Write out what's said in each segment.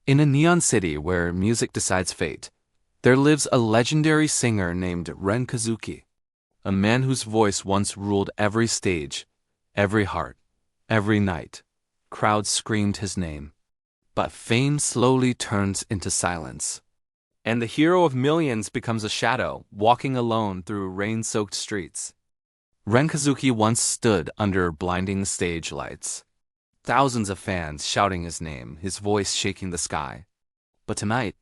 In a neon city where music decides fate, there lives a legendary singer named Ren Kazuki, a man whose voice once ruled every stage, every heart, every night. Crowds screamed his name. But fame slowly turns into silence, and the hero of millions becomes a shadow, walking alone through rain-soaked streets. Ren Kazuki once stood under blinding stage lights, thousands of fans shouting his name, his voice shaking the sky. But tonight,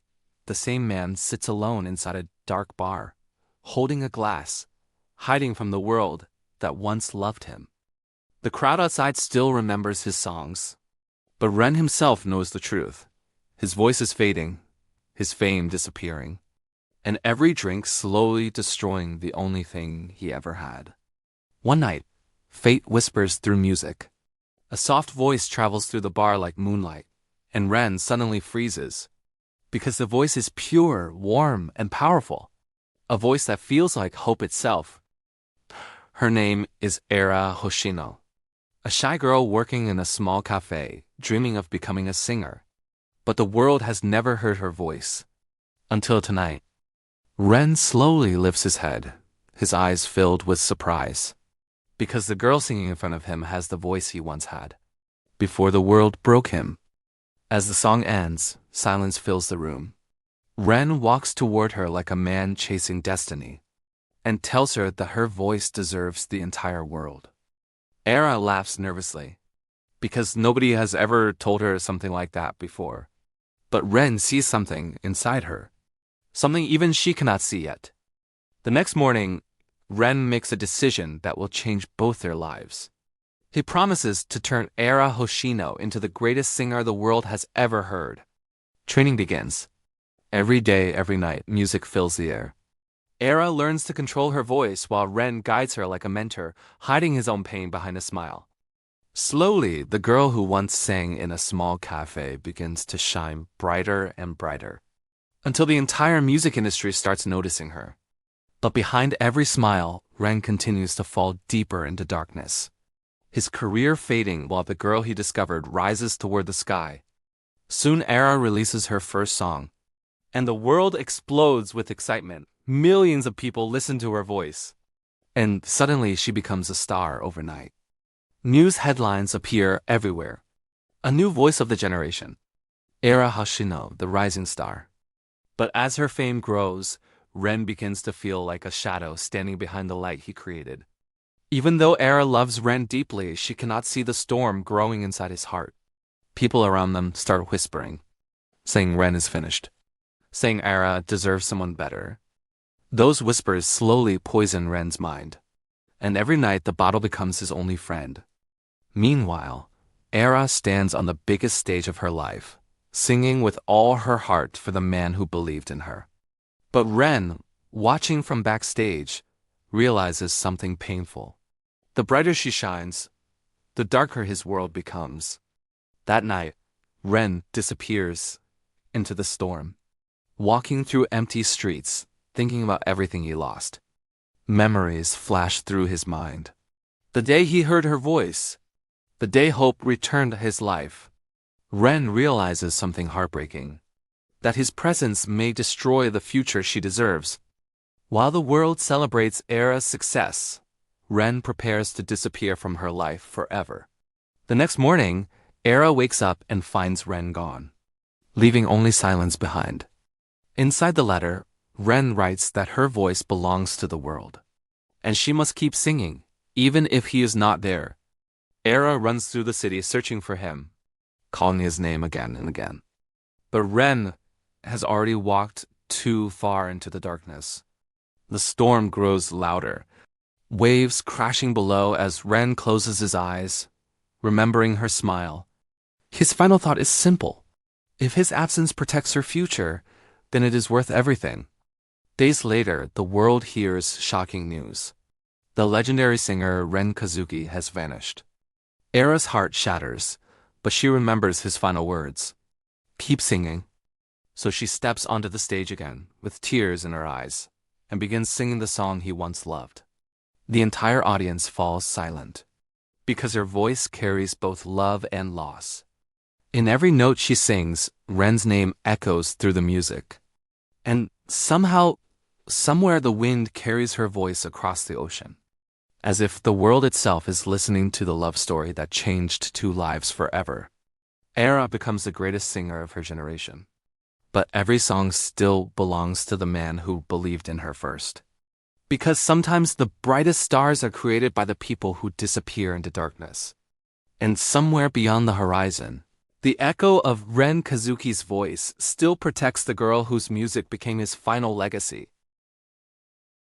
the same man sits alone inside a dark bar, holding a glass, hiding from the world that once loved him. The crowd outside still remembers his songs, but Ren himself knows the truth. His voice is fading, his fame disappearing, and every drink slowly destroying the only thing he ever had. One night, fate whispers through music. A soft voice travels through the bar like moonlight, and Ren suddenly freezes, because the voice is pure, warm, and powerful. A voice that feels like hope itself. Her name is Aira Hoshino, a shy girl working in a small café, dreaming of becoming a singer. But the world has never heard her voice. Until tonight. Ren slowly lifts his head, his eyes filled with surprise. Because the girl singing in front of him has the voice he once had, before the world broke him. As the song ends, silence fills the room. Ren walks toward her like a man chasing destiny, and tells her that her voice deserves the entire world. Aira laughs nervously, because nobody has ever told her something like that before. But Ren sees something inside her, something even she cannot see yet. The next morning, Ren makes a decision that will change both their lives. He promises to turn Aira Hoshino into the greatest singer the world has ever heard. Training begins. Every day, every night, music fills the air. Aira learns to control her voice while Ren guides her like a mentor, hiding his own pain behind a smile. Slowly, the girl who once sang in a small cafe begins to shine brighter and brighter, until the entire music industry starts noticing her. But behind every smile, Ren continues to fall deeper into darkness, his career fading while the girl he discovered rises toward the sky. Soon Aira releases her first song, and the world explodes with excitement. Millions of people listen to her voice, and suddenly she becomes a star overnight. News headlines appear everywhere. A new voice of the generation. Aira Hoshino, the rising star. But as her fame grows, Ren begins to feel like a shadow standing behind the light he created. Even though Aira loves Ren deeply, she cannot see the storm growing inside his heart. People around them start whispering, saying Ren is finished, saying Aira deserves someone better. Those whispers slowly poison Ren's mind, and every night the bottle becomes his only friend. Meanwhile, Aira stands on the biggest stage of her life, singing with all her heart for the man who believed in her. But Ren, watching from backstage, realizes something painful. The brighter she shines, the darker his world becomes. That night, Ren disappears into the storm, walking through empty streets, thinking about everything he lost. Memories flash through his mind. The day he heard her voice, the day hope returned to his life. Ren realizes something heartbreaking, that his presence may destroy the future she deserves. While the world celebrates Aira's success, Ren prepares to disappear from her life forever. The next morning, Aira wakes up and finds Ren gone, leaving only silence behind. Inside the letter, Ren writes that her voice belongs to the world, and she must keep singing, even if he is not there. Aira runs through the city searching for him, calling his name again and again. But Ren has already walked too far into the darkness. The storm grows louder, waves crashing below as Ren closes his eyes, remembering her smile. His final thought is simple. If his absence protects her future, then it is worth everything. Days later, the world hears shocking news. The legendary singer Ren Kazuki has vanished. Aira's heart shatters, but she remembers his final words. Keep singing. So she steps onto the stage again, with tears in her eyes, and begins singing the song he once loved. The entire audience falls silent, because her voice carries both love and loss. In every note she sings, Ren's name echoes through the music. And somehow, somewhere the wind carries her voice across the ocean, as if the world itself is listening to the love story that changed two lives forever. Aira becomes the greatest singer of her generation. But every song still belongs to the man who believed in her first. Because sometimes the brightest stars are created by the people who disappear into darkness. And somewhere beyond the horizon, the echo of Ren Kazuki's voice still protects the girl whose music became his final legacy.